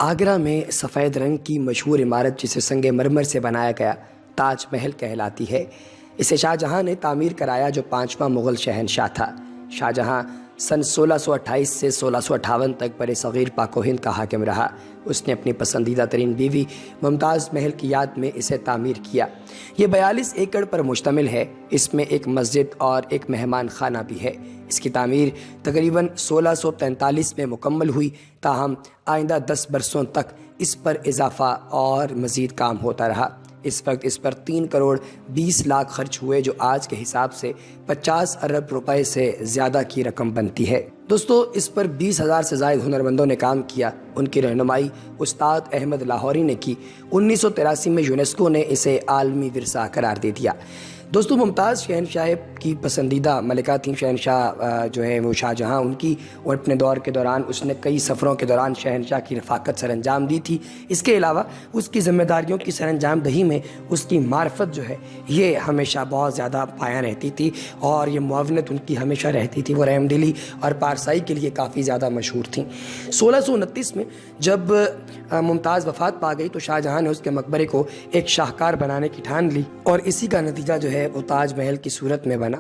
آگرہ میں سفید رنگ کی مشہور عمارت جسے سنگ مرمر سے بنایا گیا تاج محل کہلاتی ہے۔ اسے شاہ جہاں نے تعمیر کرایا جو 5واں مغل شہنشاہ تھا۔ شاہ جہاں سن 1628 سے 1658 تک برِ صغیر پاک و ہند کا حاکم رہا۔ اس نے اپنی پسندیدہ ترین بیوی ممتاز محل کی یاد میں اسے تعمیر کیا۔ یہ 42 ایکڑ پر مشتمل ہے۔ اس میں ایک مسجد اور ایک مہمان خانہ بھی ہے۔ اس کی تعمیر تقریباً 1643 میں مکمل ہوئی، تاہم آئندہ 10 برسوں تک اس پر اضافہ اور مزید کام ہوتا رہا۔ اس وقت اس پر 3 کروڑ 20 لاکھ خرچ ہوئے، جو آج کے حساب سے 50 ارب روپے سے زیادہ کی رقم بنتی ہے۔ دوستو، اس پر 20,000 سے زائد ہنرمندوں نے کام کیا۔ ان کی رہنمائی استاد احمد لاہوری نے کی۔ 1983 میں یونیسکو نے اسے عالمی ورثہ قرار دے دیا۔ دوستو، ممتاز شہنشاہ کی پسندیدہ ملکہ تھیں۔ شہنشاہ جو ہے وہ شاہ جہاں ان کی، اور اپنے دور کے دوران اس نے کئی سفروں کے دوران شہنشاہ کی رفاقت سر انجام دی تھی۔ اس کے علاوہ اس کی ذمہ داریوں کی سر انجام دہی میں اس کی معرفت جو ہے یہ ہمیشہ بہت زیادہ پایا رہتی تھی، اور یہ معاونت ان کی ہمیشہ رہتی تھی۔ وہ رحم دلی اور پارسائی کے لیے کافی زیادہ مشہور تھیں۔ 1629 میں جب ممتاز وفات پا گئی تو شاہ جہاں نے اس کے مقبرے کو ایک شاہکار بنانے کی ٹھان لی، اور اسی کا نتیجہ جو ہے وہ تاج محل کی صورت میں بنا۔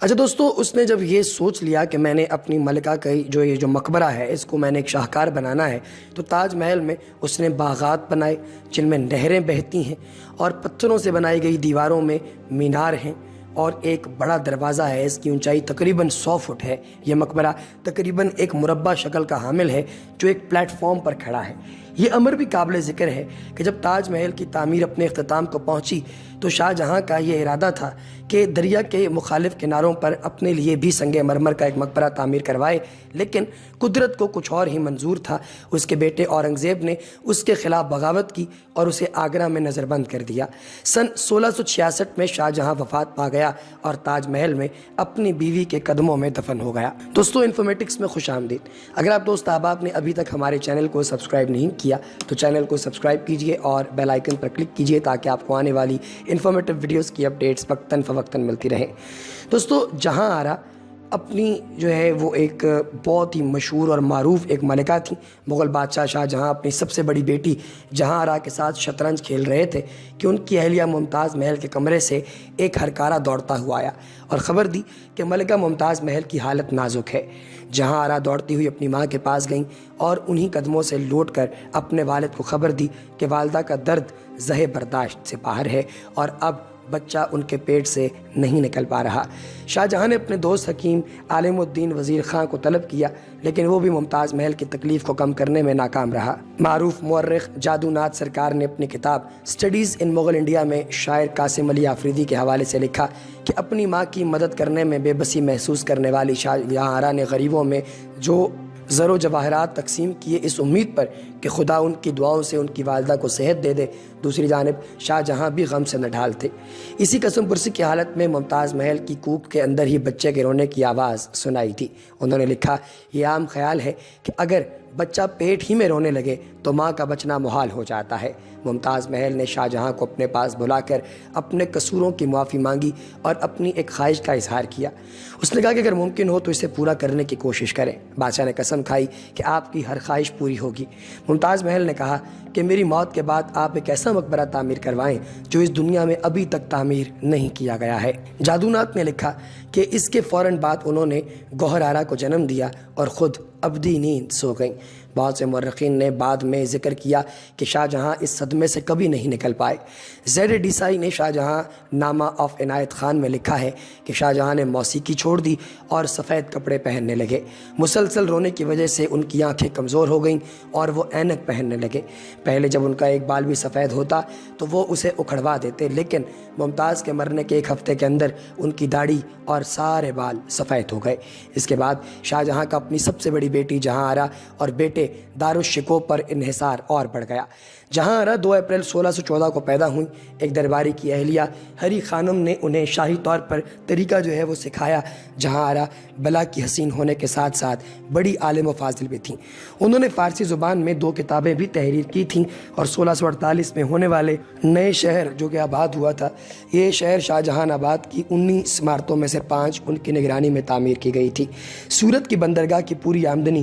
اچھا دوستو، اس نے جب یہ سوچ لیا کہ میں نے اپنی ملکہ کا یہ جو مقبرہ ہے اس کو میں نے ایک شاہکار بنانا ہے، تو تاج محل میں اس نے باغات بنائے جن میں نہریں بہتی ہیں، اور پتھروں سے بنائی گئی دیواروں میں مینار ہیں، اور ایک بڑا دروازہ ہے۔ اس کی اونچائی تقریباً 100 فٹ ہے۔ یہ مقبرہ تقریباً ایک مربع شکل کا حامل ہے جو ایک پلیٹ فارم پر کھڑا ہے۔ یہ امر بھی قابل ذکر ہے کہ جب تاج محل کی تعمیر اپنے اختتام کو پہنچی تو شاہ جہاں کا یہ ارادہ تھا کہ دریا کے مخالف کناروں پر اپنے لیے بھی سنگ مرمر کا ایک مقبرہ تعمیر کروائے، لیکن قدرت کو کچھ اور ہی منظور تھا۔ اس کے بیٹے اورنگزیب نے اس کے خلاف بغاوت کی اور اسے آگرہ میں نظر بند کر دیا۔ سن 1666 میں شاہ جہاں وفات پا گیا اور تاج محل میں اپنی بیوی کے قدموں میں دفن ہو گیا۔ دوستو، انفارمیٹکس میں خوش آمدید۔ اگر آپ دوست احباب نے ابھی تک ہمارے چینل کو سبسکرائب نہیں کیا تو چینل کو سبسکرائب کیجئے اور بیل آئیکن پر کلک کیجئے تاکہ آپ کو آنے والی انفارمیٹو ویڈیوز کی اپڈیٹس وقتاً فوقتاً ملتی رہیں۔ دوستو، جہاں آرا اپنی جو ہے وہ ایک بہت ہی مشہور اور معروف ایک ملکہ تھیں۔ مغل بادشاہ شاہ جہاں اپنی سب سے بڑی بیٹی جہاں آرا کے ساتھ شطرنج کھیل رہے تھے کہ ان کی اہلیہ ممتاز محل کے کمرے سے ایک ہرکارہ دوڑتا ہوا آیا اور خبر دی کہ ملکہ ممتاز محل کی حالت نازک ہے۔ جہاں آرا دوڑتی ہوئی اپنی ماں کے پاس گئیں اور انہی قدموں سے لوٹ کر اپنے والد کو خبر دی کہ والدہ کا درد زہ برداشت سے باہر ہے اور اب بچہ ان کے پیٹ سے نہیں نکل پا رہا۔ شاہ جہاں نے اپنے دوست حکیم عالم الدین وزیر خان کو طلب کیا، لیکن وہ بھی ممتاز محل کی تکلیف کو کم کرنے میں ناکام رہا۔ معروف مورخ جادو ناتھ سرکار نے اپنی کتاب اسٹڈیز ان مغل انڈیا میں شاعر قاسم علی آفریدی کے حوالے سے لکھا کہ اپنی ماں کی مدد کرنے میں بے بسی محسوس کرنے والی شاہ جہاں آرا نے غریبوں میں جو زر و جواہرات تقسیم کیے اس امید پر کہ خدا ان کی دعاؤں سے ان کی والدہ کو صحت دے دے، دوسری جانب شاہ جہاں بھی غم سے نڈھال تھے۔ اسی قسم پرسی کی حالت میں ممتاز محل کی کوکھ کے اندر ہی بچے کے رونے کی آواز سنائی تھی۔ انہوں نے لکھا، یہ عام خیال ہے کہ اگر بچہ پیٹ ہی میں رونے لگے تو ماں کا بچنا محال ہو جاتا ہے۔ ممتاز محل نے شاہ جہاں کو اپنے پاس بلا کر اپنے قصوروں کی معافی مانگی اور اپنی ایک خواہش کا اظہار کیا۔ اس نے کہا کہ اگر ممکن ہو تو اسے پورا کرنے کی کوشش کریں۔ بادشاہ نے قسم کھائی کہ آپ کی ہر خواہش پوری ہوگی۔ ممتاز محل نے کہا کہ میری موت کے بعد آپ ایک ایسا مقبرہ تعمیر کروائیں جو اس دنیا میں ابھی تک تعمیر نہیں کیا گیا ہے۔ جادو ناتھ نے لکھا کہ اس کے فوراً بعد انہوں نے گوہر آرا کو جنم دیا اور خود ابدی نیند سو گئیں۔ بہت سے مورخین نے بعد میں ذکر کیا کہ شاہ جہاں اس صدمے سے کبھی نہیں نکل پائے۔ زید ڈیسائی نے شاہ جہاں نامہ آف عنایت خان میں لکھا ہے کہ شاہ جہاں نے موسیقی چھوڑ دی اور سفید کپڑے پہننے لگے۔ مسلسل رونے کی وجہ سے ان کی آنکھیں کمزور ہو گئیں اور وہ اینک پہننے لگے۔ پہلے جب ان کا ایک بال بھی سفید ہوتا تو وہ اسے اکھڑوا دیتے، لیکن ممتاز کے مرنے کے 1 ہفتے کے اندر ان کی داڑھی اور سارے بال سفید ہو گئے۔ اس کے بعد شاہ جہاں کا اپنی سب سے بڑی بیٹی جہاں آرا اور بیٹے دارالشکوہ پر انحصار اور بڑھ گیا۔ جہاں آرا 2 اپریل 1614 کو پیدا ہوئیں۔ ایک درباری کی اہلیہ ہری خانم نے انہیں شاہی طور پر طریقہ جو ہے وہ سکھایا۔ جہاں آرا بلا کی حسین ہونے کے ساتھ ساتھ بڑی عالم و فاضل بھی تھیں۔ انہوں نے فارسی زبان میں 2 کتابیں بھی تحریر کی تھیں اور 1648 میں ہونے والے نئے شہر جو کہ آباد ہوا تھا، یہ شہر شاہ جہان آباد کی 19 عمارتوں میں سے 5 ان کی نگرانی میں تعمیر کی گئی تھی۔ سورت کی بندرگاہ کی پوری آمدنی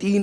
3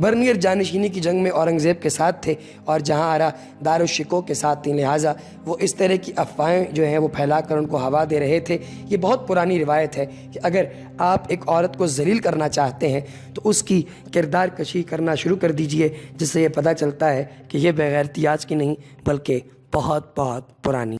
برنیر جانشینی کی جنگ میں اورنگزیب کے ساتھ تھے اور جہاں آرا دارالشکوہ کے ساتھ تھیں، لہٰذا وہ اس طرح کی افواہیں جو ہیں وہ پھیلا کر ان کو ہوا دے رہے تھے۔ یہ بہت پرانی روایت ہے کہ اگر آپ ایک عورت کو ذلیل کرنا چاہتے ہیں تو اس کی کردار کشی کرنا شروع کر دیجئے، جس سے یہ پتہ چلتا ہے کہ یہ بے غیرتی آج کی نہیں بلکہ بہت بہت پرانی